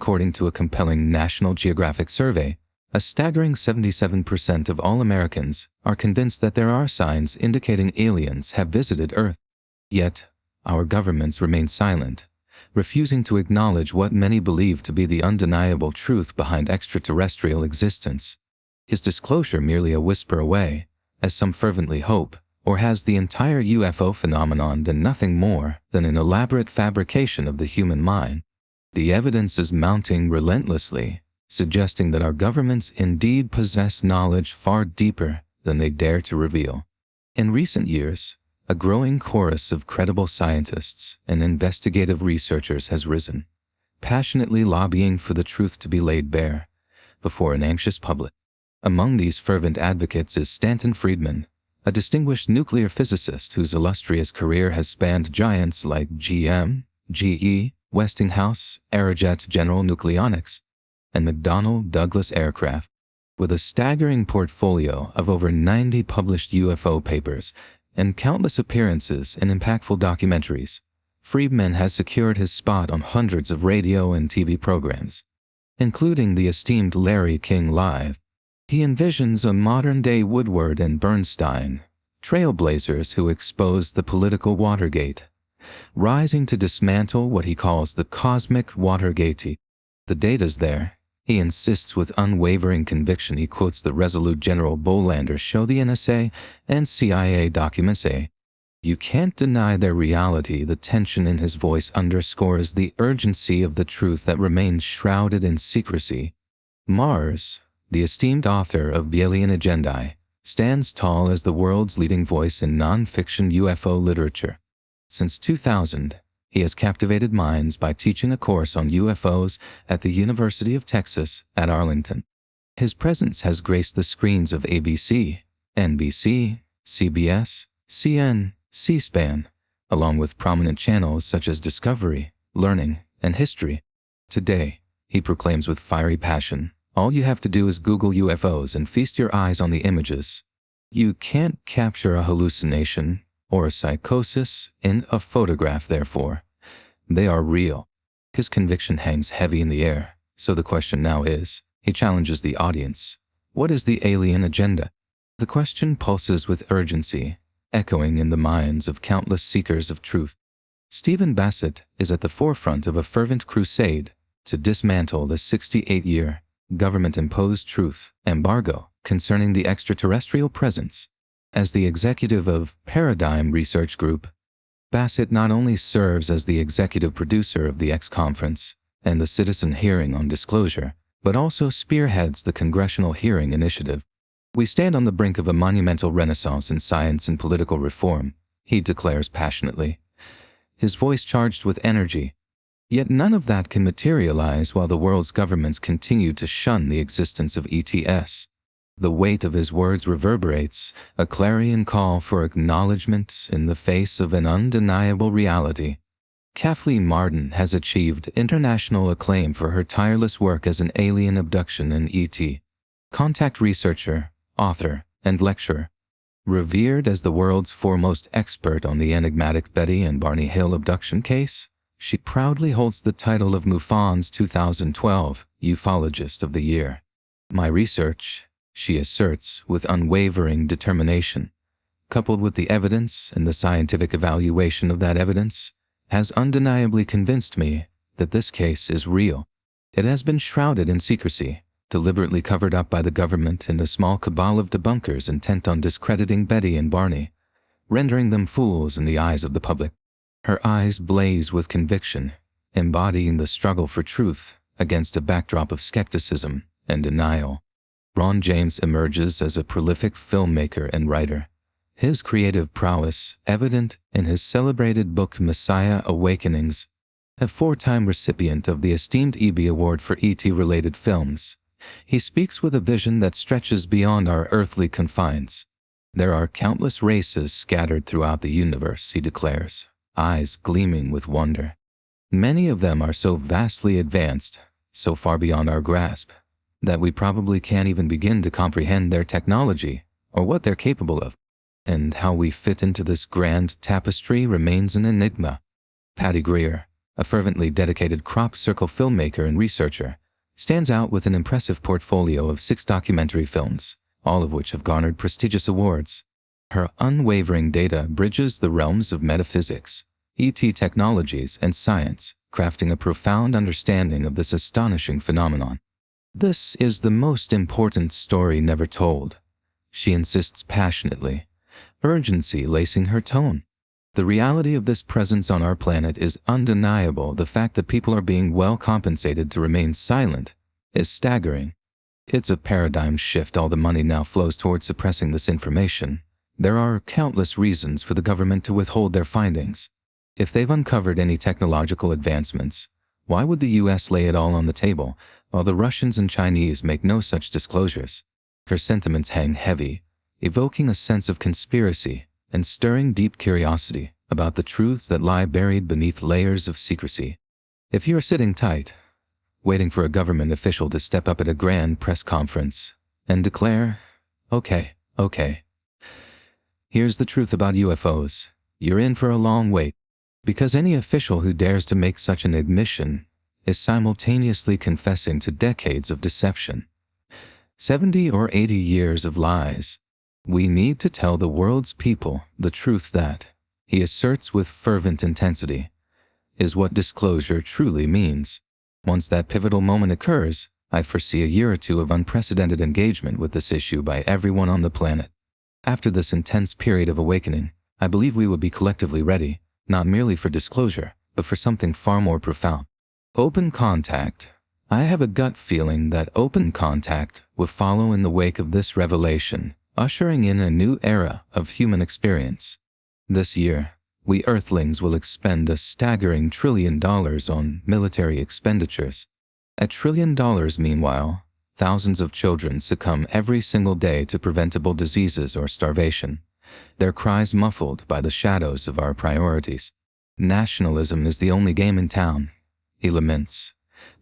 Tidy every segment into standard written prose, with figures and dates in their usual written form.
According to a compelling National Geographic survey, a staggering 77% of all Americans are convinced that there are signs indicating aliens have visited Earth. Yet, our governments remain silent, refusing to acknowledge what many believe to be the undeniable truth behind extraterrestrial existence. Is disclosure merely a whisper away, as some fervently hope, or has the entire UFO phenomenon been nothing more than an elaborate fabrication of the human mind? The evidence is mounting relentlessly, suggesting that our governments indeed possess knowledge far deeper than they dare to reveal. In recent years, a growing chorus of credible scientists and investigative researchers has risen, passionately lobbying for the truth to be laid bare before an anxious public. Among these fervent advocates is Stanton Friedman, a distinguished nuclear physicist whose illustrious career has spanned giants like GM, GE, Westinghouse, Aerojet General Nucleonics, and McDonnell Douglas Aircraft. With a staggering portfolio of over 90 published UFO papers and countless appearances in impactful documentaries, Friedman has secured his spot on hundreds of radio and TV programs, including the esteemed Larry King Live. He envisions a modern-day Woodward and Bernstein, trailblazers who expose the political Watergate, rising to dismantle what he calls the cosmic Watergate. The data's there. He insists with unwavering conviction. He quotes the resolute General Bolander show the NSA and CIA documents say, "You can't deny their reality." The tension in his voice underscores the urgency of the truth that remains shrouded in secrecy. Mars, the esteemed author of The Alien Agenda, stands tall as the world's leading voice in non-fiction UFO literature. Since 2000, he has captivated minds by teaching a course on UFOs at the University of Texas at Arlington. His presence has graced the screens of ABC, NBC, CBS, CN, C-SPAN, along with prominent channels such as Discovery, Learning, and History. Today, he proclaims with fiery passion, all you have to do is Google UFOs and feast your eyes on the images. You can't capture a hallucination or a psychosis in a photograph, therefore. They are real. His conviction hangs heavy in the air, so the question now is, he challenges the audience, what is the alien agenda? The question pulses with urgency, echoing in the minds of countless seekers of truth. Stephen Bassett is at the forefront of a fervent crusade to dismantle the 68-year government-imposed truth embargo concerning the extraterrestrial presence. As the executive of Paradigm Research Group, Bassett not only serves as the executive producer of the X Conference and the Citizen Hearing on Disclosure, but also spearheads the Congressional Hearing Initiative. We stand on the brink of a monumental renaissance in science and political reform, he declares passionately, his voice charged with energy. Yet none of that can materialize while the world's governments continue to shun the existence of ETS. The weight of his words reverberates, a clarion call for acknowledgement in the face of an undeniable reality. Kathleen Marden has achieved international acclaim for her tireless work as an alien abduction and ET contact researcher, author, and lecturer. Revered as the world's foremost expert on the enigmatic Betty and Barney Hill abduction case, she proudly holds the title of MUFON's 2012 Ufologist of the Year. My research, she asserts with unwavering determination, coupled with the evidence and the scientific evaluation of that evidence, has undeniably convinced me that this case is real. It has been shrouded in secrecy, deliberately covered up by the government and a small cabal of debunkers intent on discrediting Betty and Barney, rendering them fools in the eyes of the public. Her eyes blaze with conviction, embodying the struggle for truth against a backdrop of skepticism and denial. Ron James emerges as a prolific filmmaker and writer, his creative prowess evident in his celebrated book Messiah Awakenings. A four-time recipient of the esteemed EB Award for ET-related films, he speaks with a vision that stretches beyond our earthly confines. There are countless races scattered throughout the universe, he declares, eyes gleaming with wonder. Many of them are so vastly advanced, so far beyond our grasp, that we probably can't even begin to comprehend their technology or what they're capable of. And how we fit into this grand tapestry remains an enigma. Patty Greer, a fervently dedicated crop circle filmmaker and researcher, stands out with an impressive portfolio of 6 documentary films, all of which have garnered prestigious awards. Her unwavering data bridges the realms of metaphysics, ET technologies, and science, crafting a profound understanding of this astonishing phenomenon. This is the most important story never told, she insists passionately, urgency lacing her tone. The reality of this presence on our planet is undeniable. The fact that people are being well compensated to remain silent is staggering. It's a paradigm shift. All the money now flows towards suppressing this information. There are countless reasons for the government to withhold their findings. If they've uncovered any technological advancements, why would the US lay it all on the table, while the Russians and Chinese make no such disclosures? Her sentiments hang heavy, evoking a sense of conspiracy and stirring deep curiosity about the truths that lie buried beneath layers of secrecy. If you're sitting tight, waiting for a government official to step up at a grand press conference and declare, okay, here's the truth about UFOs, you're in for a long wait, because any official who dares to make such an admission is simultaneously confessing to decades of deception, 70 or 80 years of lies. We need to tell the world's people the truth that, he asserts with fervent intensity, is what disclosure truly means. Once that pivotal moment occurs, I foresee a year or two of unprecedented engagement with this issue by everyone on the planet. After this intense period of awakening, I believe we will be collectively ready, not merely for disclosure, but for something far more profound. Open contact. I have a gut feeling that open contact will follow in the wake of this revelation, ushering in a new era of human experience. This year, we Earthlings will expend a staggering $1 trillion on military expenditures. $1 trillion, meanwhile, thousands of children succumb every single day to preventable diseases or starvation, their cries muffled by the shadows of our priorities. Nationalism is the only game in town, he laments,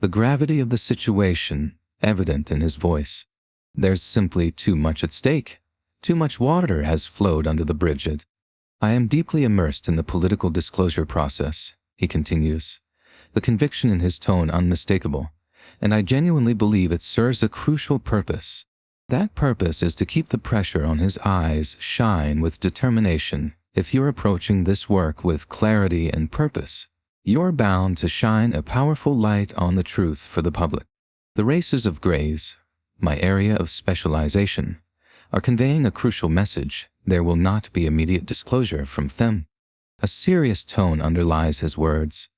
the gravity of the situation evident in his voice. There's simply too much at stake. Too much water has flowed under the bridge. I am deeply immersed in the political disclosure process, he continues, the conviction in his tone unmistakable, and I genuinely believe it serves a crucial purpose. That purpose is to keep the pressure on his eyes shine with determination. If you're approaching this work with clarity and purpose, you're bound to shine a powerful light on the truth for the public. The races of grays, my area of specialization, are conveying a crucial message. There will not be immediate disclosure from them. A serious tone underlies his words.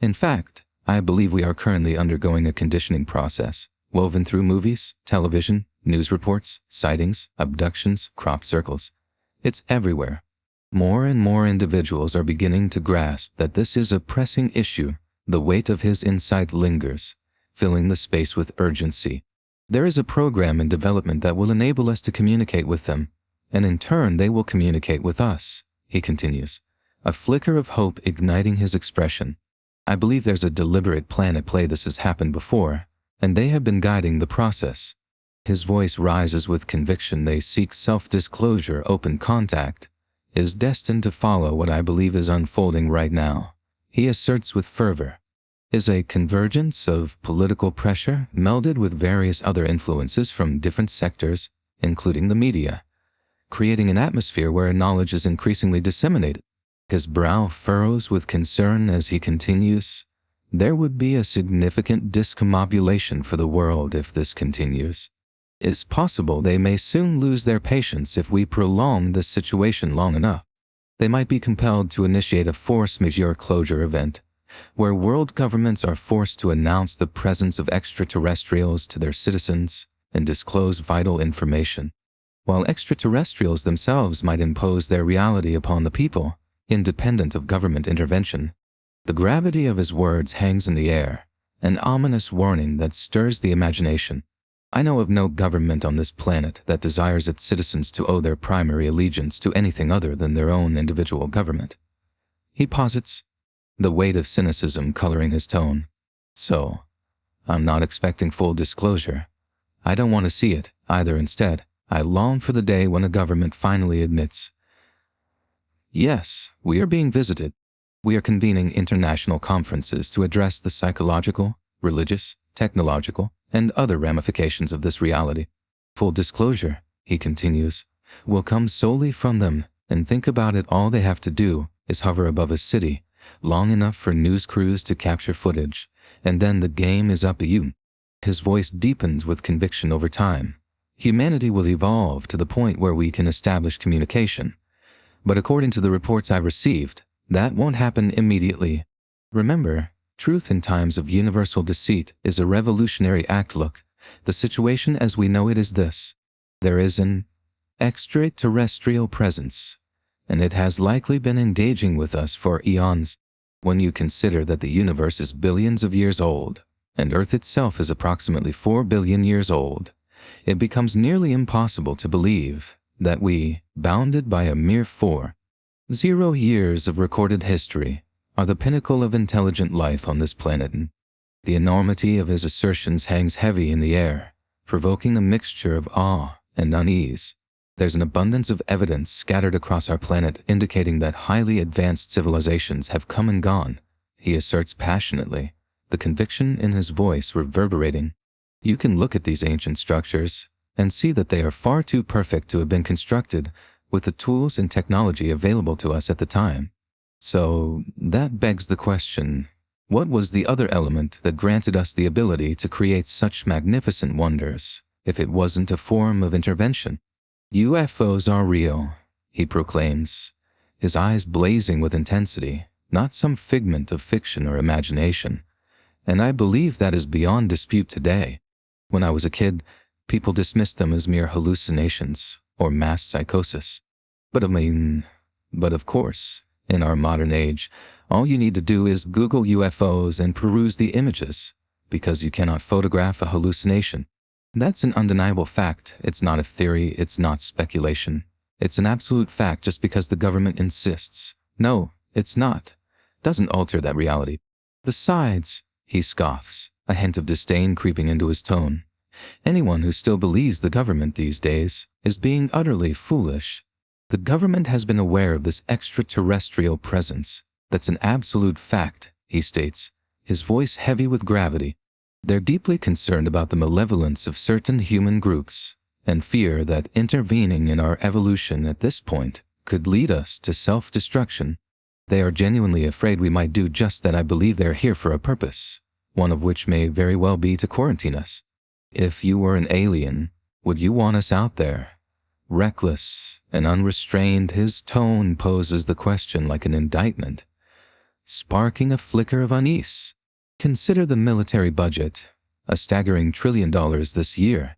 In fact, I believe we are currently undergoing a conditioning process, woven through movies, television, news reports, sightings, abductions, crop circles. It's everywhere. More and more individuals are beginning to grasp that this is a pressing issue. The weight of his insight lingers, filling the space with urgency. There is a program in development that will enable us to communicate with them, and in turn they will communicate with us, he continues, a flicker of hope igniting his expression. I believe there's a deliberate plan at play. This has happened before, and they have been guiding the process. His voice rises with conviction. They seek self-disclosure. Open contact is destined to follow what I believe is unfolding right now, he asserts with fervor, is a convergence of political pressure melded with various other influences from different sectors, including the media, creating an atmosphere where knowledge is increasingly disseminated. His brow furrows with concern as he continues, there would be a significant discombobulation for the world if this continues. It's possible they may soon lose their patience if we prolong this situation long enough. They might be compelled to initiate a force majeure closure event, where world governments are forced to announce the presence of extraterrestrials to their citizens and disclose vital information, while extraterrestrials themselves might impose their reality upon the people, independent of government intervention. The gravity of his words hangs in the air, an ominous warning that stirs the imagination. I know of no government on this planet that desires its citizens to owe their primary allegiance to anything other than their own individual government, he posits, the weight of cynicism coloring his tone. So, I'm not expecting full disclosure. I don't want to see it either. Instead, I long for the day when a government finally admits, yes, we are being visited. We are convening international conferences to address the psychological, religious, technological, and other ramifications of this reality. Full disclosure, he continues, will come solely from them, and think about it, all they have to do is hover above a city long enough for news crews to capture footage, and then the game is up to you. His voice deepens with conviction over time. Humanity will evolve to the point where we can establish communication. But according to the reports I received, that won't happen immediately. Remember, truth in times of universal deceit is a revolutionary act. Look, the situation as we know it is this. There is an extraterrestrial presence, and it has likely been engaging with us for eons. When you consider that the universe is billions of years old, and Earth itself is approximately 4 billion years old, it becomes nearly impossible to believe that we, bounded by a mere 4.0 years of recorded history, are the pinnacle of intelligent life on this planet. The enormity of his assertions hangs heavy in the air, provoking a mixture of awe and unease. There's an abundance of evidence scattered across our planet indicating that highly advanced civilizations have come and gone, he asserts passionately, the conviction in his voice reverberating. You can look at these ancient structures and see that they are far too perfect to have been constructed with the tools and technology available to us at the time. So that begs the question, what was the other element that granted us the ability to create such magnificent wonders, if it wasn't a form of intervention? UFOs are real, he proclaims, his eyes blazing with intensity, not some figment of fiction or imagination. And I believe that is beyond dispute today. When I was a kid, people dismissed them as mere hallucinations or mass psychosis. But of course, in our modern age, all you need to do is Google UFOs and peruse the images, because you cannot photograph a hallucination. That's an undeniable fact. It's not a theory, it's not speculation. It's an absolute fact just because the government insists. No, it's not. Doesn't alter that reality. Besides, he scoffs, a hint of disdain creeping into his tone. Anyone who still believes the government these days is being utterly foolish. The government has been aware of this extraterrestrial presence. That's an absolute fact, he states, his voice heavy with gravity. They're deeply concerned about the malevolence of certain human groups and fear that intervening in our evolution at this point could lead us to self-destruction. They are genuinely afraid we might do just that. I believe they're here for a purpose, one of which may very well be to quarantine us. If you were an alien, would you want us out there? Reckless and unrestrained, his tone poses the question like an indictment, sparking a flicker of unease. Consider the military budget, a staggering $1 trillion this year.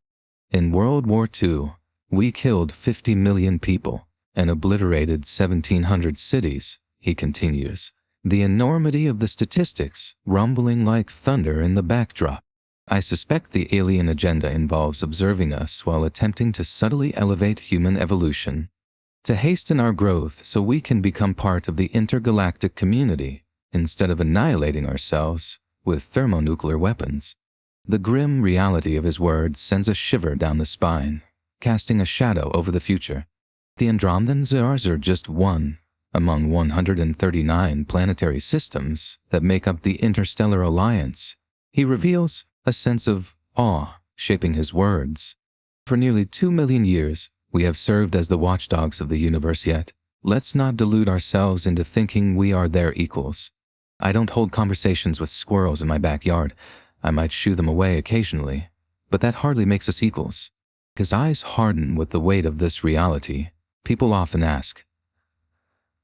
In World War II, we killed 50 million people and obliterated 1,700 cities, he continues, the enormity of the statistics rumbling like thunder in the backdrop. I suspect the alien agenda involves observing us while attempting to subtly elevate human evolution, to hasten our growth so we can become part of the intergalactic community instead of annihilating ourselves with thermonuclear weapons. The grim reality of his words sends a shiver down the spine, casting a shadow over the future. The Andromedans are just one among 139 planetary systems that make up the Interstellar Alliance. He reveals a sense of awe shaping his words. For nearly 2 million years, we have served as the watchdogs of the universe, yet let's not delude ourselves into thinking we are their equals. I don't hold conversations with squirrels in my backyard. I might shoo them away occasionally, but that hardly makes us equals. His eyes harden with the weight of this reality. People often ask,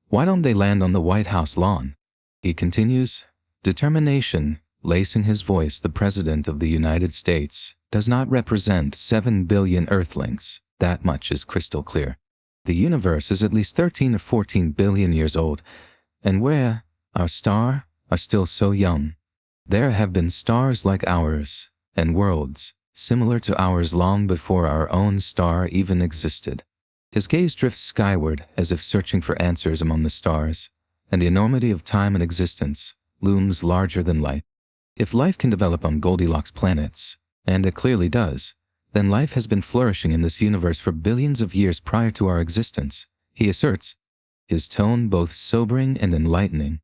why don't they land on the White House lawn? He continues, determination, lacing his voice. The President of the United States does not represent 7 billion Earthlings. That much is crystal clear. The universe is at least 13 or 14 billion years old, and where our star are still so young. There have been stars like ours and worlds similar to ours long before our own star even existed. His gaze drifts skyward as if searching for answers among the stars, and the enormity of time and existence looms larger than life. If life can develop on Goldilocks planets, and it clearly does, then life has been flourishing in this universe for billions of years prior to our existence, he asserts, his tone both sobering and enlightening.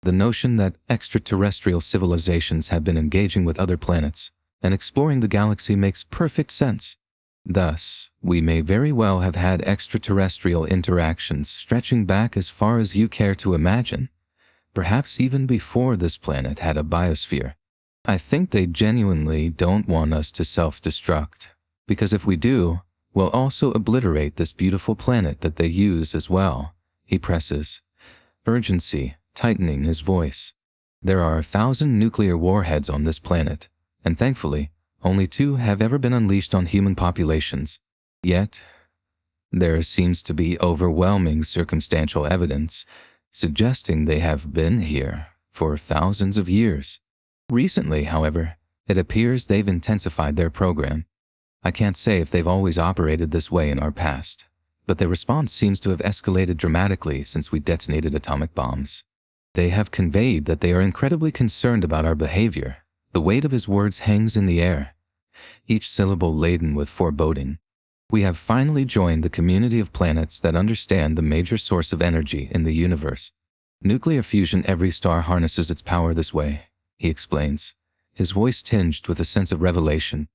The notion that extraterrestrial civilizations have been engaging with other planets and exploring the galaxy makes perfect sense. Thus, we may very well have had extraterrestrial interactions stretching back as far as you care to imagine, perhaps even before this planet had a biosphere. I think they genuinely don't want us to self-destruct, because if we do, we'll also obliterate this beautiful planet that they use as well, he presses, urgency tightening his voice. There are 1,000 nuclear warheads on this planet, and thankfully, only 2 have ever been unleashed on human populations. Yet, there seems to be overwhelming circumstantial evidence suggesting they have been here for thousands of years. Recently, however, it appears they've intensified their program. I can't say if they've always operated this way in our past, but their response seems to have escalated dramatically since we detonated atomic bombs. They have conveyed that they are incredibly concerned about our behavior. The weight of his words hangs in the air, each syllable laden with foreboding. We have finally joined the community of planets that understand the major source of energy in the universe. Nuclear fusion, every star harnesses its power this way, he explains, his voice tinged with a sense of revelation.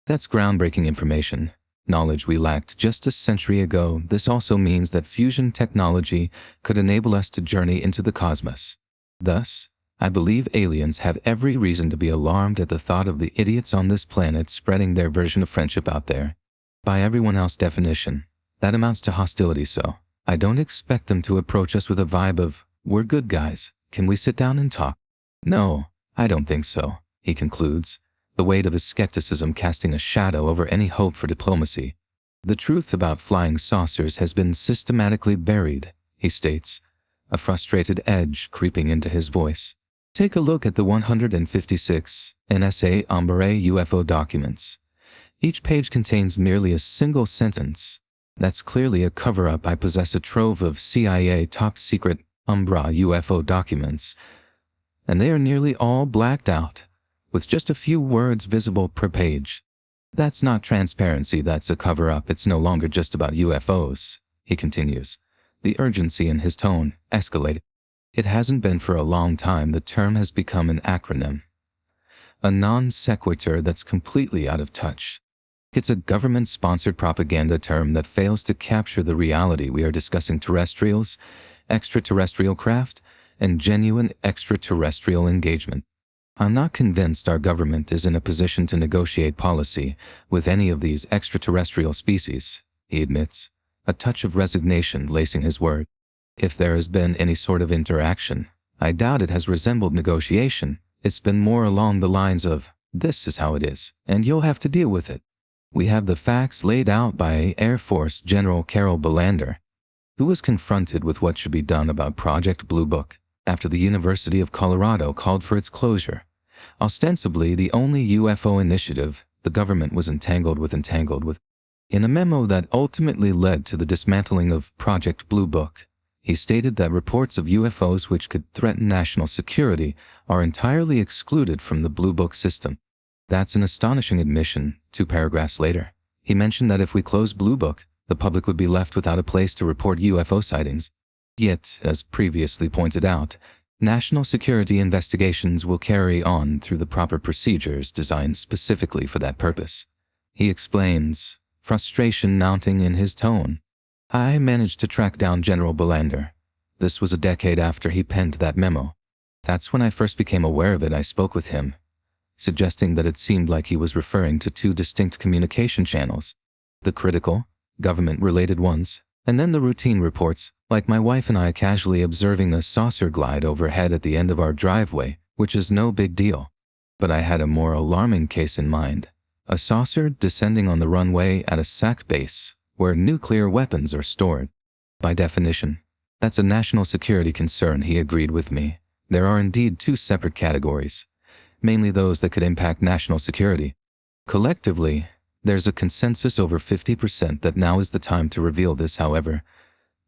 That's groundbreaking information, knowledge we lacked just a century ago. This also means that fusion technology could enable us to journey into the cosmos. Thus, I believe aliens have every reason to be alarmed at the thought of the idiots on this planet spreading their version of friendship out there. By everyone else's definition, that amounts to hostility, so I don't expect them to approach us with a vibe of, "We're good guys, can we sit down and talk?" No, I don't think so, he concludes, the weight of his skepticism casting a shadow over any hope for diplomacy. The truth about flying saucers has been systematically buried, he states, a frustrated edge creeping into his voice. Take a look at the 156 NSA Umbre UFO documents. Each page contains merely a single sentence. That's clearly a cover-up. I possess a trove of CIA top-secret Umbra UFO documents, and they are nearly all blacked out, with just a few words visible per page. That's not transparency, that's a cover-up. It's no longer just about UFOs, he continues, the urgency in his tone escalated. It hasn't been for a long time. The term has become an acronym, a non sequitur that's completely out of touch. It's a government-sponsored propaganda term that fails to capture the reality we are discussing: terrestrials, extraterrestrial craft, and genuine extraterrestrial engagement. I'm not convinced our government is in a position to negotiate policy with any of these extraterrestrial species, he admits, a touch of resignation lacing his word. If there has been any sort of interaction, I doubt it has resembled negotiation. It's been more along the lines of, "This is how it is, and you'll have to deal with it." We have the facts laid out by Air Force General Carol Belander, who was confronted with what should be done about Project Blue Book after the University of Colorado called for its closure. Ostensibly the only UFO initiative the government was entangled with. In a memo that ultimately led to the dismantling of Project Blue Book, he stated that reports of UFOs which could threaten national security are entirely excluded from the Blue Book system. That's an astonishing admission. 2 paragraphs later, he mentioned that if we close Blue Book, the public would be left without a place to report UFO sightings. Yet, as previously pointed out, national security investigations will carry on through the proper procedures designed specifically for that purpose. He explains, frustration mounting in his tone. I managed to track down General Belander. This was a decade after he penned that memo. That's when I first became aware of it. I spoke with him, suggesting that it seemed like he was referring to 2 distinct communication channels, the critical, government-related ones, and then the routine reports, like my wife and I casually observing a saucer glide overhead at the end of our driveway, which is no big deal. But I had a more alarming case in mind, a saucer descending on the runway at a SAC base where nuclear weapons are stored. By definition, that's a national security concern, he agreed with me. There are indeed 2 separate categories, mainly those that could impact national security. Collectively, there's a consensus over 50% that now is the time to reveal this. However,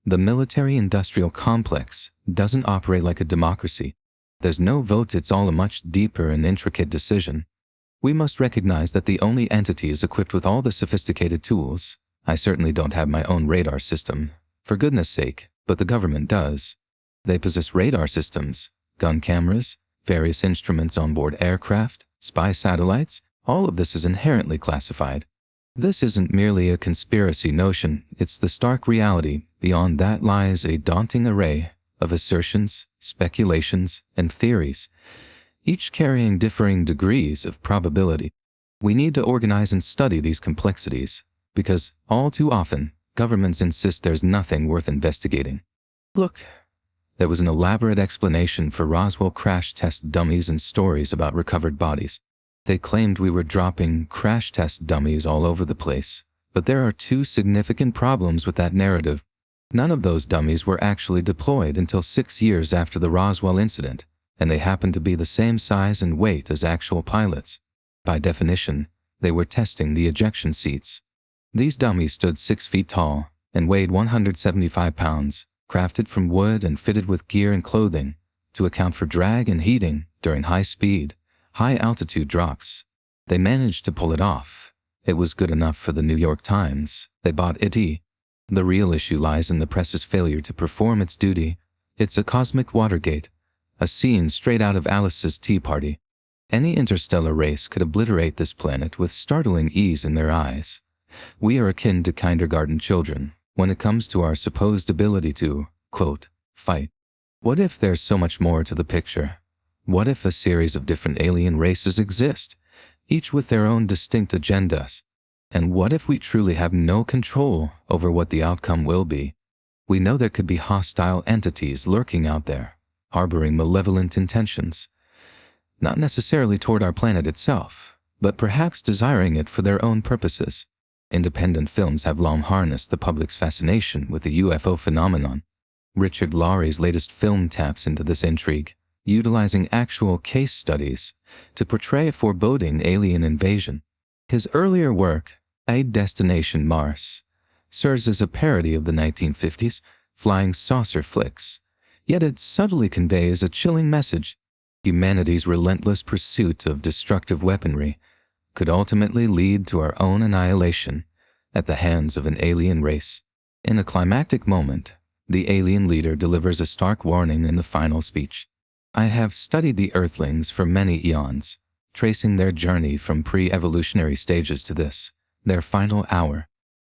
the military-industrial complex doesn't operate like a democracy. There's no vote. It's all a much deeper and intricate decision. We must recognize that the only entities equipped with all the sophisticated tools, I certainly don't have my own radar system, for goodness sake, but the government does. They possess radar systems, gun cameras, various instruments on board aircraft, spy satellites, all of this is inherently classified. This isn't merely a conspiracy notion, it's the stark reality. Beyond that lies a daunting array of assertions, speculations, and theories, each carrying differing degrees of probability. We need to organize and study these complexities, because all too often, governments insist there's nothing worth investigating. Look, there was an elaborate explanation for Roswell crash test dummies and stories about recovered bodies. They claimed we were dropping crash test dummies all over the place, but there are two significant problems with that narrative. None of those dummies were actually deployed until 6 years after the Roswell incident, and they happened to be the same size and weight as actual pilots. By definition, they were testing the ejection seats. These dummies stood 6 feet tall and weighed 175 pounds, crafted from wood and fitted with gear and clothing to account for drag and heating during high-speed, high-altitude drops. They managed to pull it off. It was good enough for the New York Times. They bought it. The real issue lies in the press's failure to perform its duty. It's a cosmic Watergate, a scene straight out of Alice's Tea Party. Any interstellar race could obliterate this planet with startling ease in their eyes. We are akin to kindergarten children when it comes to our supposed ability to, quote, fight. What if there's so much more to the picture? What if a series of different alien races exist, each with their own distinct agendas? And what if we truly have no control over what the outcome will be? We know there could be hostile entities lurking out there, harboring malevolent intentions, not necessarily toward our planet itself, but perhaps desiring it for their own purposes. Independent films have long harnessed the public's fascination with the UFO phenomenon. Richard Lowry's latest film taps into this intrigue, utilizing actual case studies to portray a foreboding alien invasion. His earlier work, A Destination Mars, serves as a parody of the 1950s flying saucer flicks, yet it subtly conveys a chilling message. Humanity's relentless pursuit of destructive weaponry could ultimately lead to our own annihilation at the hands of an alien race. In a climactic moment, the alien leader delivers a stark warning in the final speech. I have studied the Earthlings for many eons, tracing their journey from pre-evolutionary stages to this, their final hour.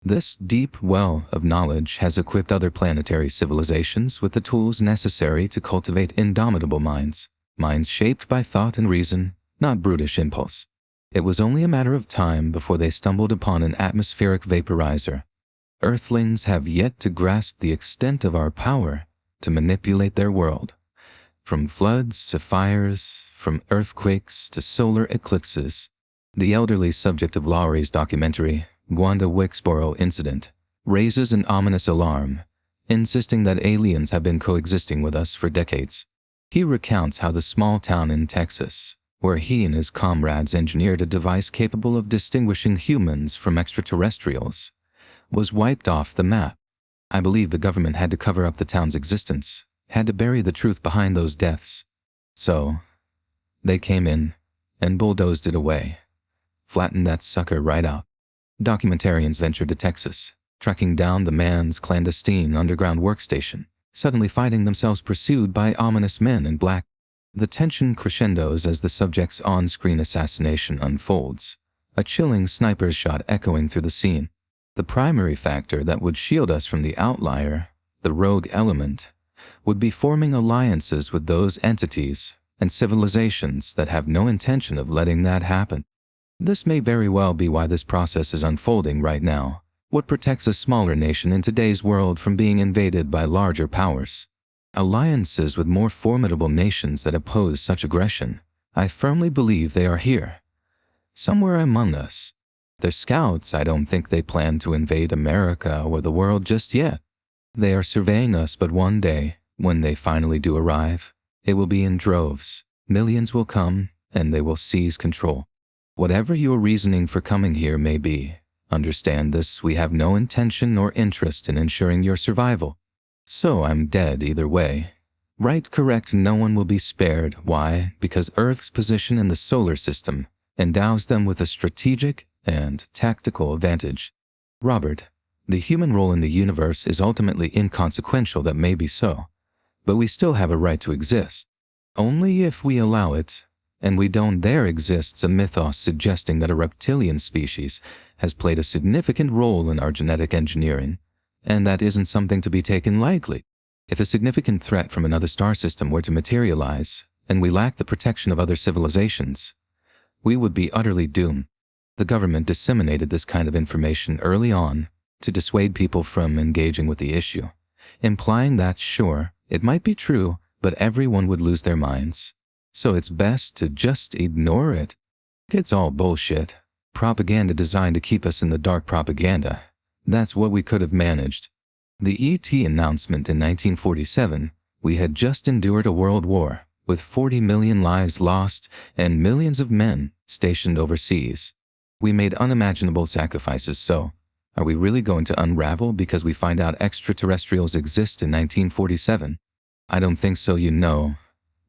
This deep well of knowledge has equipped other planetary civilizations with the tools necessary to cultivate indomitable minds shaped by thought and reason, not brutish impulse. It was only a matter of time before they stumbled upon an atmospheric vaporizer. Earthlings have yet to grasp the extent of our power to manipulate their world. From floods to fires, from earthquakes to solar eclipses. The elderly subject of Lowry's documentary, Gwanda Wixboro Incident, raises an ominous alarm, insisting that aliens have been coexisting with us for decades. He recounts how the small town in Texas, where he and his comrades engineered a device capable of distinguishing humans from extraterrestrials, was wiped off the map. I believe the government had to cover up the town's existence, had to bury the truth behind those deaths. So, they came in and bulldozed it away, flattened that sucker right out. Documentarians ventured to Texas, tracking down the man's clandestine underground workstation, suddenly finding themselves pursued by ominous men in black. The tension crescendos as the subject's on-screen assassination unfolds, a chilling sniper's shot echoing through the scene. The primary factor that would shield us from the outlier, the rogue element, would be forming alliances with those entities and civilizations that have no intention of letting that happen. This may very well be why this process is unfolding right now. What protects a smaller nation in today's world from being invaded by larger powers? Alliances with more formidable nations that oppose such aggression. I firmly believe they are here, somewhere among us. They're scouts. I don't think they plan to invade America or the world just yet. They are surveying us, but one day, when they finally do arrive, it will be in droves. Millions will come, and they will seize control. Whatever your reasoning for coming here may be, understand this: we have no intention nor interest in ensuring your survival. So I'm dead either way. Right, correct, no one will be spared. Why? Because Earth's position in the solar system endows them with a strategic and tactical advantage. Robert, the human role in the universe is ultimately inconsequential. That may be so, but we still have a right to exist. Only if we allow it, and we don't. There exists a mythos suggesting that a reptilian species has played a significant role in our genetic engineering, and that isn't something to be taken lightly. If a significant threat from another star system were to materialize, and we lack the protection of other civilizations, we would be utterly doomed. The government disseminated this kind of information early on to dissuade people from engaging with the issue, implying that, sure, it might be true, but everyone would lose their minds. So it's best to just ignore it. It's all bullshit. Propaganda designed to keep us in the dark propaganda. That's what we could have managed. The ET announcement in 1947, we had just endured a world war, with 40 million lives lost and millions of men stationed overseas. We made unimaginable sacrifices, so are we really going to unravel because we find out extraterrestrials exist in 1947? I don't think so, you know.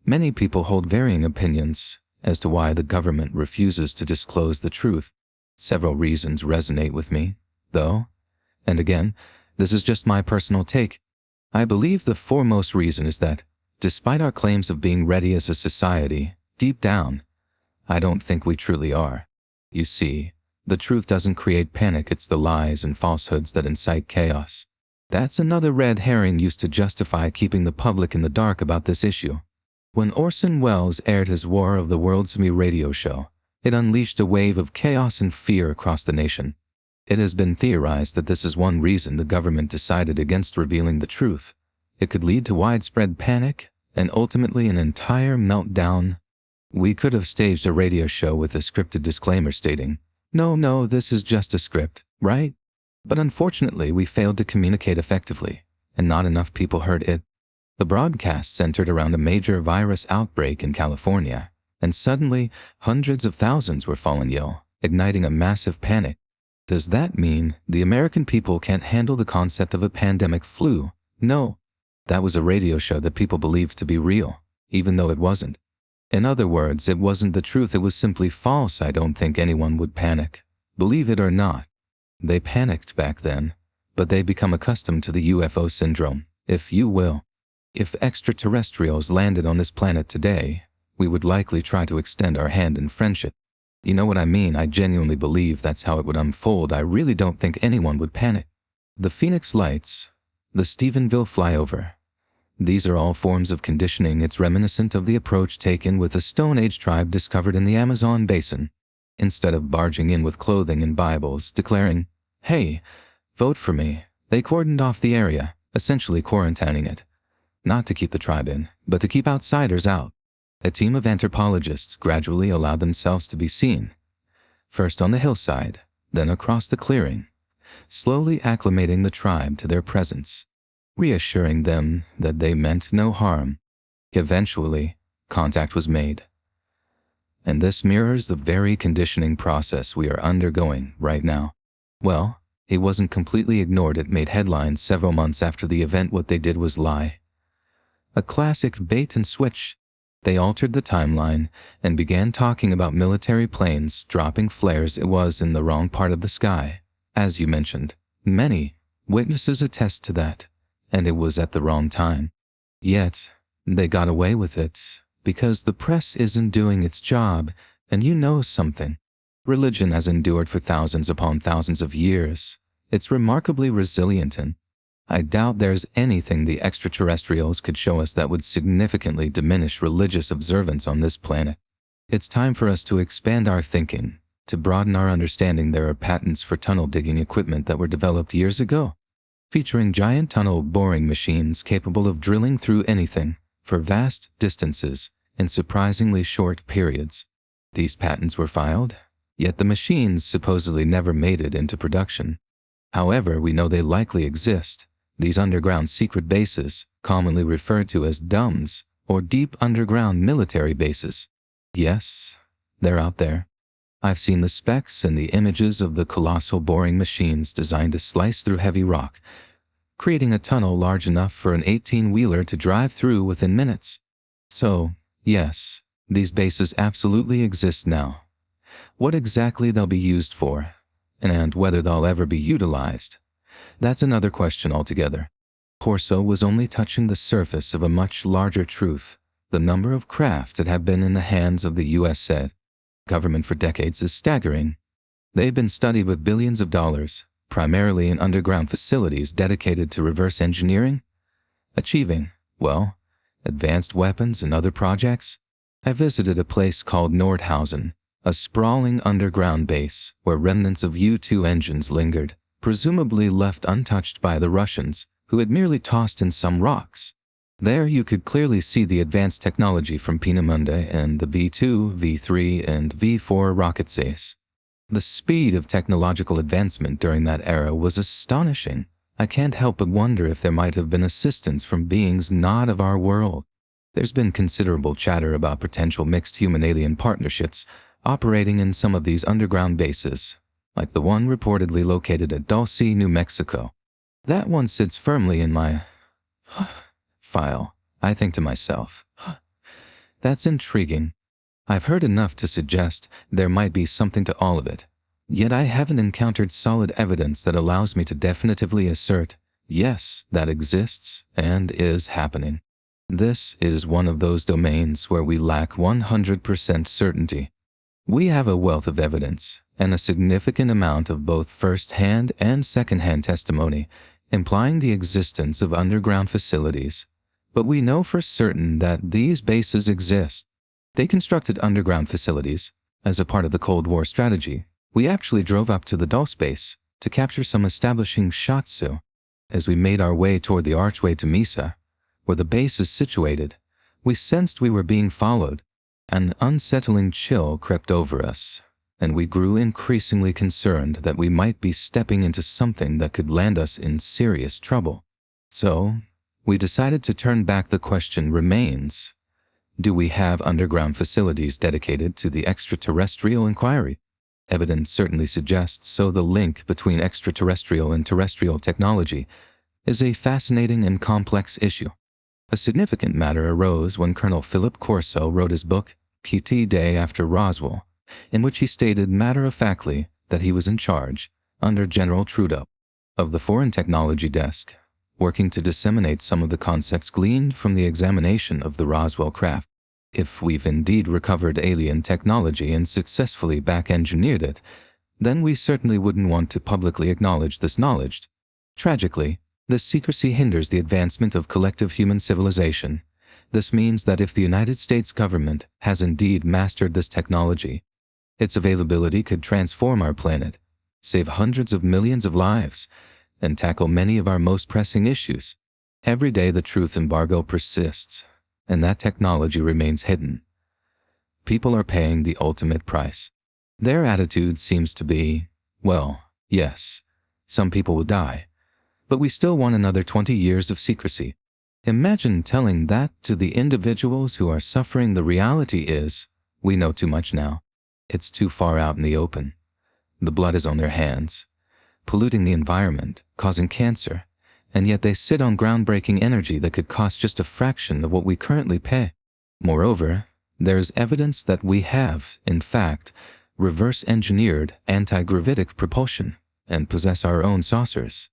Many people hold varying opinions as to why the government refuses to disclose the truth. Several reasons resonate with me, though, and again, this is just my personal take. I believe the foremost reason is that, despite our claims of being ready as a society, deep down, I don't think we truly are. You see, the truth doesn't create panic, it's the lies and falsehoods that incite chaos. That's another red herring used to justify keeping the public in the dark about this issue. When Orson Welles aired his War of the Worlds radio show, it unleashed a wave of chaos and fear across the nation. It has been theorized that this is one reason the government decided against revealing the truth. It could lead to widespread panic and ultimately an entire meltdown. We could have staged a radio show with a scripted disclaimer stating, No, this is just a script, right? But unfortunately, we failed to communicate effectively, and not enough people heard it. The broadcast centered around a major virus outbreak in California, and suddenly hundreds of thousands were falling ill, igniting a massive panic. Does that mean the American people can't handle the concept of a pandemic flu? No. That was a radio show that people believed to be real, even though it wasn't. In other words, it wasn't the truth, it was simply false. I don't think anyone would panic. Believe it or not. They panicked back then, but they become accustomed to the UFO syndrome, if you will. If extraterrestrials landed on this planet today, we would likely try to extend our hand in friendship. You know what I mean? I genuinely believe that's how it would unfold. I really don't think anyone would panic. The Phoenix Lights, the Stephenville flyover, these are all forms of conditioning. It's reminiscent of the approach taken with a Stone Age tribe discovered in the Amazon basin. Instead of barging in with clothing and Bibles, declaring, "Hey, vote for me," they cordoned off the area, essentially quarantining it. Not to keep the tribe in, but to keep outsiders out. A team of anthropologists gradually allowed themselves to be seen, first on the hillside, then across the clearing, slowly acclimating the tribe to their presence, reassuring them that they meant no harm. Eventually, contact was made. And this mirrors the very conditioning process we are undergoing right now. Well, it wasn't completely ignored. It made headlines several months after the event. What they did was lie. A classic bait and switch. They altered the timeline and began talking about military planes dropping flares. It was in the wrong part of the sky, as you mentioned. Many witnesses attest to that, and it was at the wrong time. Yet, they got away with it because the press isn't doing its job, and you know something. Religion has endured for thousands upon thousands of years. It's remarkably resilient, and I doubt there's anything the extraterrestrials could show us that would significantly diminish religious observance on this planet. It's time for us to expand our thinking, to broaden our understanding. There are patents for tunnel digging equipment that were developed years ago, featuring giant tunnel boring machines capable of drilling through anything for vast distances in surprisingly short periods. These patents were filed, yet the machines supposedly never made it into production. However, we know they likely exist. These underground secret bases, commonly referred to as DUMBs, or deep underground military bases. Yes, they're out there. I've seen the specs and the images of the colossal boring machines designed to slice through heavy rock, creating a tunnel large enough for an 18-wheeler to drive through within minutes. So, yes, these bases absolutely exist now. What exactly they'll be used for, and whether they'll ever be utilized, that's another question altogether. Corso was only touching the surface of a much larger truth. The number of craft that have been in the hands of the U.S. government for decades is staggering. They've been studied with billions of dollars, primarily in underground facilities dedicated to reverse engineering, achieving, well, advanced weapons and other projects. I visited a place called Nordhausen, a sprawling underground base where remnants of U-2 engines lingered, presumably left untouched by the Russians, who had merely tossed in some rocks. There you could clearly see the advanced technology from Peenemünde and the V2, V3, and V4 rockets. The speed of technological advancement during that era was astonishing. I can't help but wonder if there might have been assistance from beings not of our world. There's been considerable chatter about potential mixed human-alien partnerships operating in some of these underground bases, like the one reportedly located at Dulce, New Mexico. That one sits firmly in my file. I think to myself, that's intriguing. I've heard enough to suggest there might be something to all of it, yet I haven't encountered solid evidence that allows me to definitively assert, yes, that exists and is happening. This is one of those domains where we lack 100% certainty. We have a wealth of evidence and a significant amount of both first-hand and second-hand testimony implying the existence of underground facilities, but we know for certain that these bases exist. They constructed underground facilities as a part of the Cold War strategy. We actually drove up to the Dulce base to capture some establishing shots. As we made our way toward the archway to Mesa, where the base is situated, we sensed we were being followed. An unsettling chill crept over us, and we grew increasingly concerned that we might be stepping into something that could land us in serious trouble. So, we decided to turn back. The question remains, do we have underground facilities dedicated to the extraterrestrial inquiry? Evidence certainly suggests so. The link between extraterrestrial and terrestrial technology is a fascinating and complex issue. A significant matter arose when Colonel Philip Corso wrote his book, PT Day After Roswell, in which he stated matter-of-factly that he was in charge, under General Trudeau, of the Foreign Technology Desk, working to disseminate some of the concepts gleaned from the examination of the Roswell craft. If we've indeed recovered alien technology and successfully back-engineered it, then we certainly wouldn't want to publicly acknowledge this knowledge. Tragically, this secrecy hinders the advancement of collective human civilization. This means that if the United States government has indeed mastered this technology, its availability could transform our planet, save hundreds of millions of lives, and tackle many of our most pressing issues. Every day the truth embargo persists, and that technology remains hidden. People are paying the ultimate price. Their attitude seems to be, well, yes, some people will die, but we still want another 20 years of secrecy. Imagine telling that to the individuals who are suffering. The reality is, we know too much now. It's too far out in the open. The blood is on their hands, polluting the environment, causing cancer, and yet they sit on groundbreaking energy that could cost just a fraction of what we currently pay. Moreover, there is evidence that we have, in fact, reverse-engineered anti-gravitic propulsion and possess our own saucers.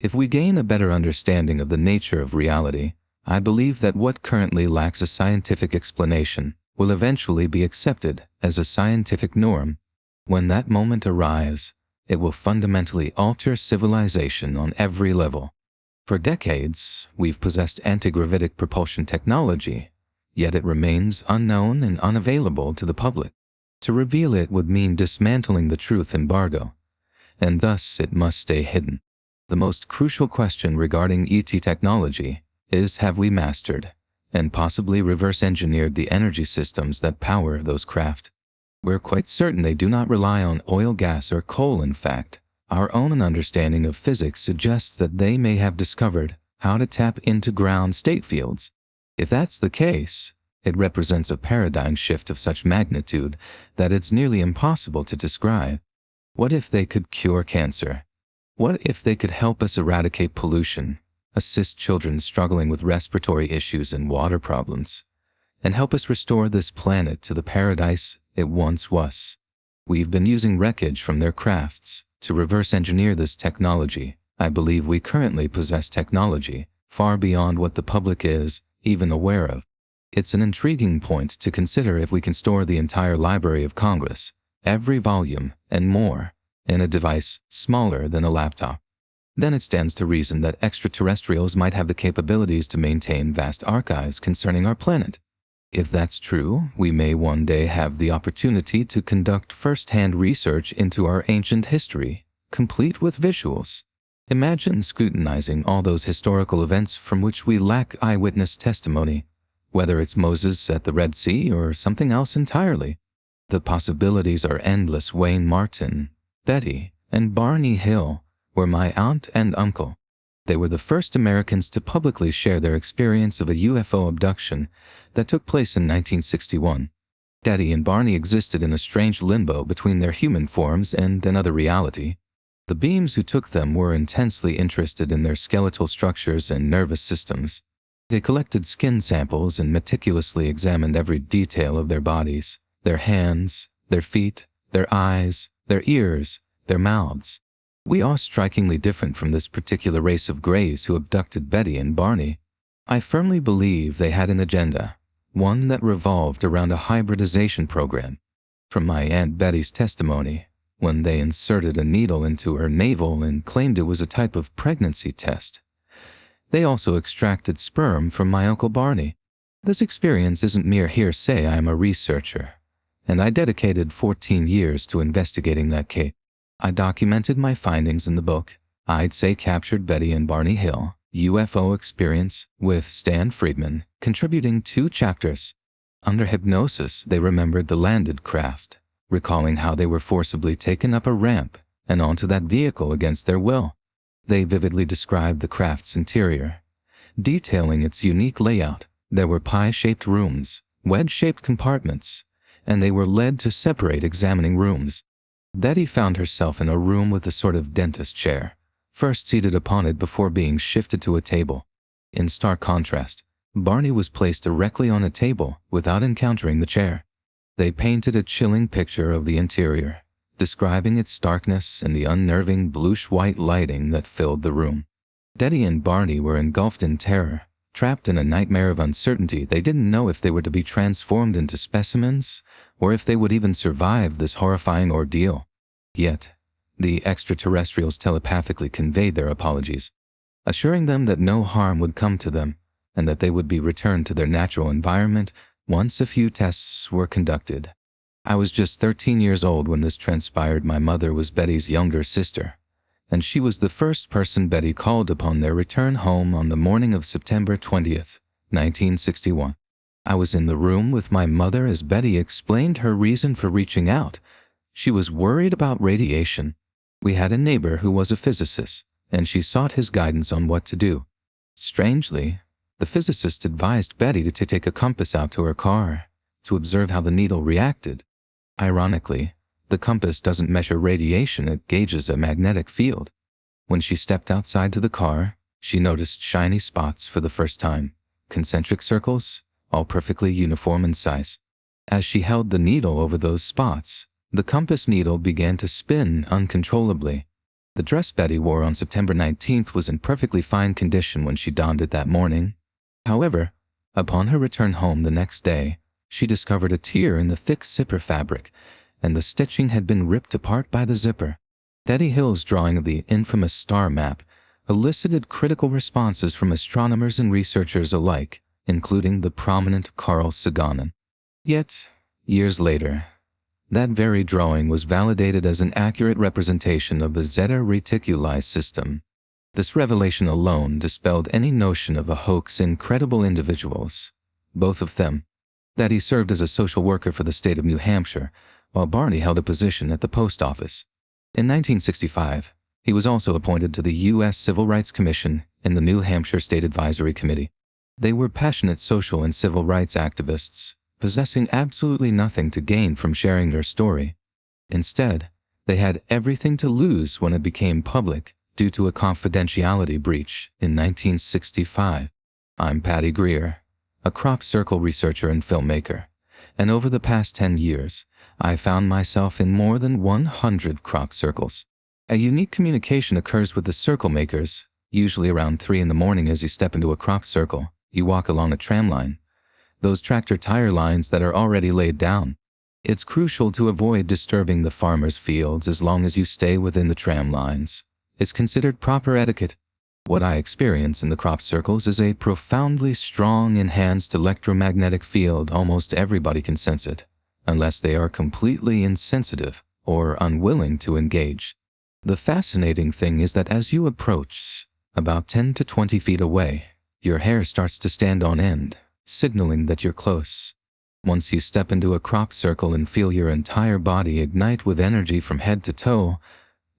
If we gain a better understanding of the nature of reality, I believe that what currently lacks a scientific explanation will eventually be accepted as a scientific norm. When that moment arrives, it will fundamentally alter civilization on every level. For decades, we've possessed anti-gravitic propulsion technology, yet it remains unknown and unavailable to the public. To reveal it would mean dismantling the truth embargo, and thus it must stay hidden. The most crucial question regarding ET technology is, have we mastered and possibly reverse-engineered the energy systems that power those craft? We're quite certain they do not rely on oil, gas, or coal. In fact, our own understanding of physics suggests that they may have discovered how to tap into ground state fields. If that's the case, it represents a paradigm shift of such magnitude that it's nearly impossible to describe. What if they could cure cancer? What if they could help us eradicate pollution, assist children struggling with respiratory issues and water problems, and help us restore this planet to the paradise it once was? We've been using wreckage from their crafts to reverse engineer this technology. I believe we currently possess technology far beyond what the public is even aware of. It's an intriguing point to consider if we can store the entire Library of Congress, every volume, and more, in a device smaller than a laptop. Then it stands to reason that extraterrestrials might have the capabilities to maintain vast archives concerning our planet. If that's true, we may one day have the opportunity to conduct first-hand research into our ancient history, complete with visuals. Imagine scrutinizing all those historical events from which we lack eyewitness testimony, whether it's Moses at the Red Sea or something else entirely. The possibilities are endless. Wayne Martin, Betty, and Barney Hill were my aunt and uncle. They were the first Americans to publicly share their experience of a UFO abduction that took place in 1961. Betty and Barney existed in a strange limbo between their human forms and another reality. The beings who took them were intensely interested in their skeletal structures and nervous systems. They collected skin samples and meticulously examined every detail of their bodies, their hands, their feet, their eyes, their ears, their mouths. We are strikingly different from this particular race of Greys who abducted Betty and Barney. I firmly believe they had an agenda, one that revolved around a hybridization program. From my Aunt Betty's testimony, when they inserted a needle into her navel and claimed it was a type of pregnancy test, they also extracted sperm from my Uncle Barney. This experience isn't mere hearsay. I am a researcher, and I dedicated 14 years to investigating that case. I documented my findings in the book, I'd Say Captured Betty and Barney Hill, UFO Experience, with Stan Friedman, contributing 2 chapters. Under hypnosis, they remembered the landed craft, recalling how they were forcibly taken up a ramp and onto that vehicle against their will. They vividly described the craft's interior, detailing its unique layout. There were pie-shaped rooms, wedge-shaped compartments, and they were led to separate examining rooms. Betty found herself in a room with a sort of dentist chair, first seated upon it before being shifted to a table. In stark contrast, Barney was placed directly on a table without encountering the chair. They painted a chilling picture of the interior, describing its starkness and the unnerving bluish-white lighting that filled the room. Betty and Barney were engulfed in terror, trapped in a nightmare of uncertainty. They didn't know if they were to be transformed into specimens or if they would even survive this horrifying ordeal. Yet, the extraterrestrials telepathically conveyed their apologies, assuring them that no harm would come to them and that they would be returned to their natural environment once a few tests were conducted. I was just 13 years old when this transpired. My mother was Betty's younger sister, and she was the first person Betty called upon their return home on the morning of September 20th, 1961. I was in the room with my mother as Betty explained her reason for reaching out. She was worried about radiation. We had a neighbor who was a physicist, and she sought his guidance on what to do. Strangely, the physicist advised Betty to take a compass out to her car to observe how the needle reacted. Ironically, the compass doesn't measure radiation, it gauges a magnetic field. When she stepped outside to the car, she noticed shiny spots for the first time, concentric circles, all perfectly uniform in size. As she held the needle over those spots, the compass needle began to spin uncontrollably. The dress Betty wore on September 19th was in perfectly fine condition when she donned it that morning. However, upon her return home the next day, she discovered a tear in the thick zipper fabric, and the stitching had been ripped apart by the zipper. Betty Hill's drawing of the infamous star map elicited critical responses from astronomers and researchers alike, including the prominent Carl Sagan. Yet, years later, that very drawing was validated as an accurate representation of the Zeta Reticuli system. This revelation alone dispelled any notion of a hoax in credible individuals, both of them. That he served as a social worker for the state of New Hampshire, while Barney held a position at the post office. In 1965, he was also appointed to the U.S. Civil Rights Commission in the New Hampshire State Advisory Committee. They were passionate social and civil rights activists, possessing absolutely nothing to gain from sharing their story. Instead, they had everything to lose when it became public due to a confidentiality breach in 1965. I'm Patty Greer, a crop circle researcher and filmmaker, and over the past 10 years, I found myself in more than 100 crop circles. A unique communication occurs with the circle makers, usually around 3 in the morning as you step into a crop circle. You walk along a tram line. those tractor tire lines that are already laid down. It's crucial to avoid disturbing the farmers' fields as long as you stay within the tram lines. It's considered proper etiquette. What I experience in the crop circles is a profoundly strong, enhanced electromagnetic field. Almost everybody can sense it, unless they are completely insensitive or unwilling to engage. The fascinating thing is that as you approach, about 10 to 20 feet away, your hair starts to stand on end, signaling that you're close. Once you step into a crop circle and feel your entire body ignite with energy from head to toe,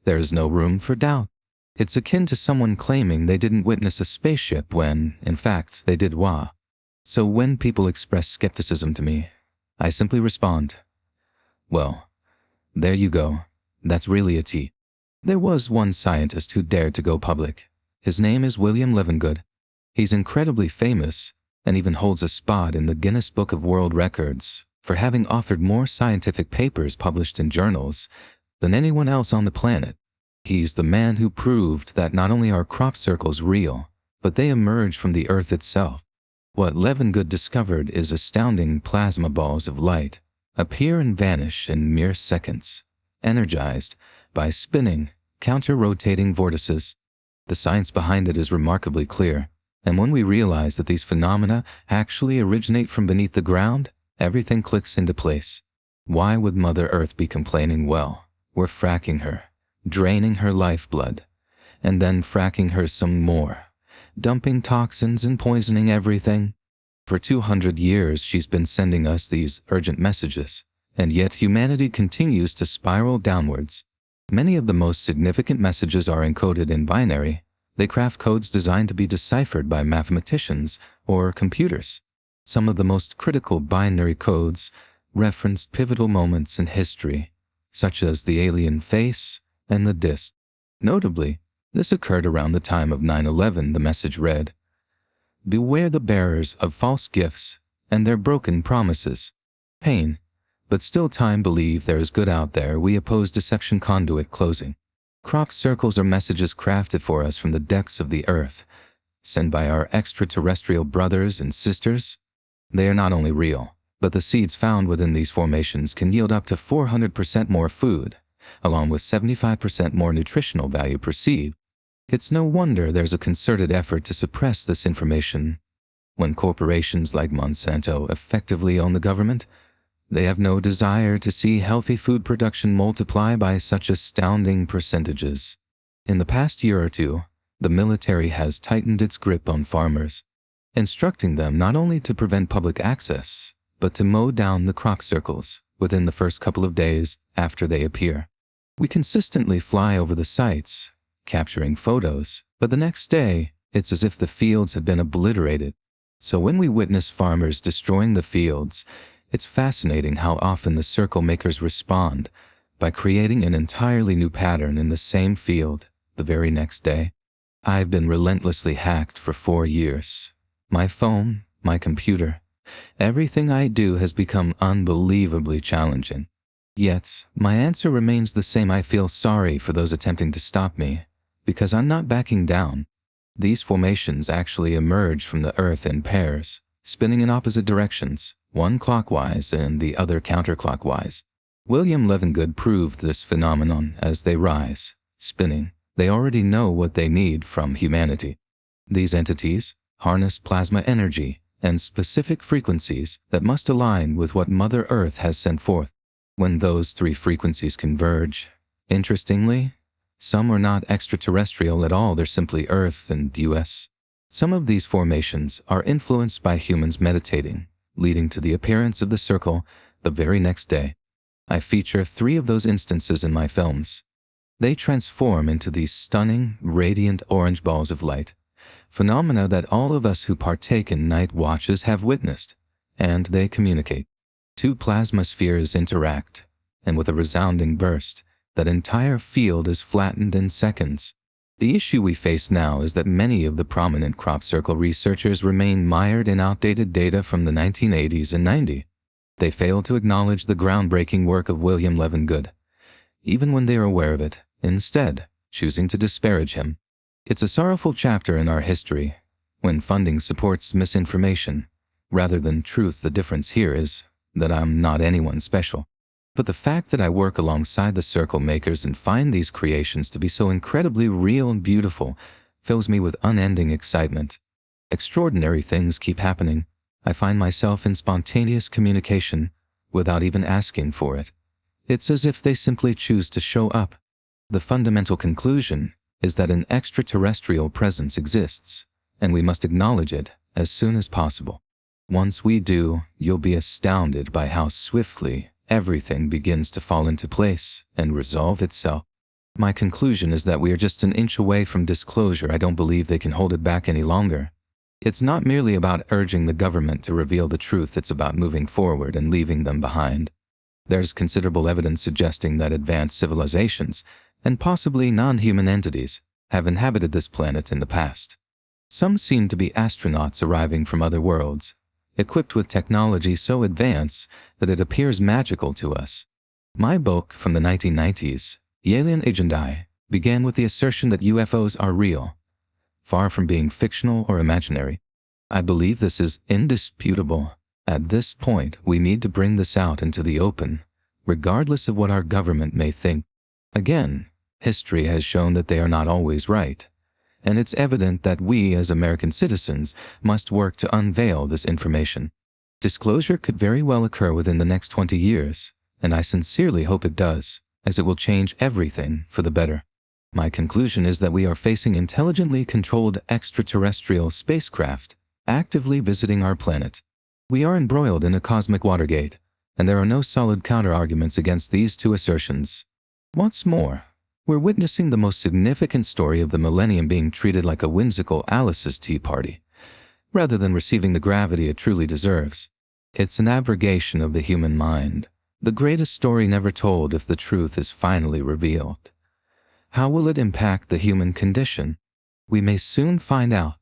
there's no room for doubt. It's akin to someone claiming they didn't witness a spaceship when, in fact, they did. So when people express skepticism to me, I simply respond, well, there you go. That's really a T. There was one scientist who dared to go public. His name is William Levengood. He's incredibly famous and even holds a spot in the Guinness Book of World Records for having authored more scientific papers published in journals than anyone else on the planet. He's the man who proved that not only are crop circles real, but they emerge from the Earth itself. What Levengood discovered is astounding. Plasma balls of light appear and vanish in mere seconds, energized by spinning, counter-rotating vortices. The science behind it is remarkably clear, and when we realize that these phenomena actually originate from beneath the ground, everything clicks into place. Why would Mother Earth be complaining? Well, we're fracking her, draining her lifeblood, and then fracking her some more, dumping toxins and poisoning everything. For 200 years, she's been sending us these urgent messages, and yet humanity continues to spiral downwards. Many of the most significant messages are encoded in binary. They craft codes designed to be deciphered by mathematicians or computers. Some of the most critical binary codes reference pivotal moments in history, such as the alien face and the disc. Notably, this occurred around the time of 9/11. The message read, "Beware the bearers of false gifts and their broken promises. Pain, but still time. Believe there is good out there. We oppose deception." Conduit closing. Crop circles are messages crafted for us from the depths of the earth, sent by our extraterrestrial brothers and sisters. They are not only real, but the seeds found within these formations can yield up to 400% more food, along with 75% more nutritional value per seed. It's no wonder there's a concerted effort to suppress this information. When corporations like Monsanto effectively own the government, they have no desire to see healthy food production multiply by such astounding percentages. In the past year or two, the military has tightened its grip on farmers, instructing them not only to prevent public access, but to mow down the crop circles within the first couple of days after they appear. We consistently fly over the sites, capturing photos, but the next day, it's as if the fields had been obliterated. So when we witness farmers destroying the fields, it's fascinating how often the circle makers respond by creating an entirely new pattern in the same field the very next day. I've been relentlessly hacked for 4 years. My phone, my computer, everything I do has become unbelievably challenging. Yet, my answer remains the same. I feel sorry for those attempting to stop me, because I'm not backing down. These formations actually emerge from the earth in pairs, spinning in opposite directions, one clockwise and the other counterclockwise. William Levengood proved this phenomenon as they rise, spinning. They already know what they need from humanity. These entities harness plasma energy and specific frequencies that must align with what Mother Earth has sent forth. When those 3 frequencies converge, interestingly, some are not extraterrestrial at all. They're simply Earth and US. Some of these formations are influenced by humans meditating, leading to the appearance of the circle the very next day. I feature 3 of those instances in my films. They transform into these stunning, radiant orange balls of light, phenomena that all of us who partake in night watches have witnessed, and they communicate. 2 plasma spheres interact, and with a resounding burst, that entire field is flattened in seconds. The issue we face now is that many of the prominent crop circle researchers remain mired in outdated data from the 1980s and 90s. They fail to acknowledge the groundbreaking work of William Levengood, even when they are aware of it, instead choosing to disparage him. It's a sorrowful chapter in our history, when funding supports misinformation, Rather than truth, the difference here is that I'm not anyone special. But the fact that I work alongside the circle makers and find these creations to be so incredibly real and beautiful fills me with unending excitement. Extraordinary things keep happening. I find myself in spontaneous communication without even asking for it. It's as if they simply choose to show up. The fundamental conclusion is that an extraterrestrial presence exists, and we must acknowledge it as soon as possible. Once we do, you'll be astounded by how swiftly everything begins to fall into place and resolve itself. My conclusion is that we are just an inch away from disclosure. I don't believe they can hold it back any longer. It's not merely about urging the government to reveal the truth, it's about moving forward and leaving them behind. There's considerable evidence suggesting that advanced civilizations, and possibly non-human entities, have inhabited this planet in the past. Some seem to be astronauts arriving from other worlds, equipped with technology so advanced that it appears magical to us. My book from the 1990s, The Alien Agenda, began with the assertion that UFOs are real, far from being fictional or imaginary. I believe this is indisputable. At this point, we need to bring this out into the open, regardless of what our government may think. Again, history has shown that they are not always right, and it's evident that we as American citizens must work to unveil this information. Disclosure could very well occur within the next 20 years, and I sincerely hope it does, as it will change everything for the better. My conclusion is that we are facing intelligently controlled extraterrestrial spacecraft actively visiting our planet. We are embroiled in a cosmic Watergate, and there are no solid counter-arguments against these two assertions. What's more, we're witnessing the most significant story of the millennium being treated like a whimsical Alice's Tea Party, rather than receiving the gravity it truly deserves. It's an abrogation of the human mind, the greatest story never told if the truth is finally revealed. How will it impact the human condition? We may soon find out.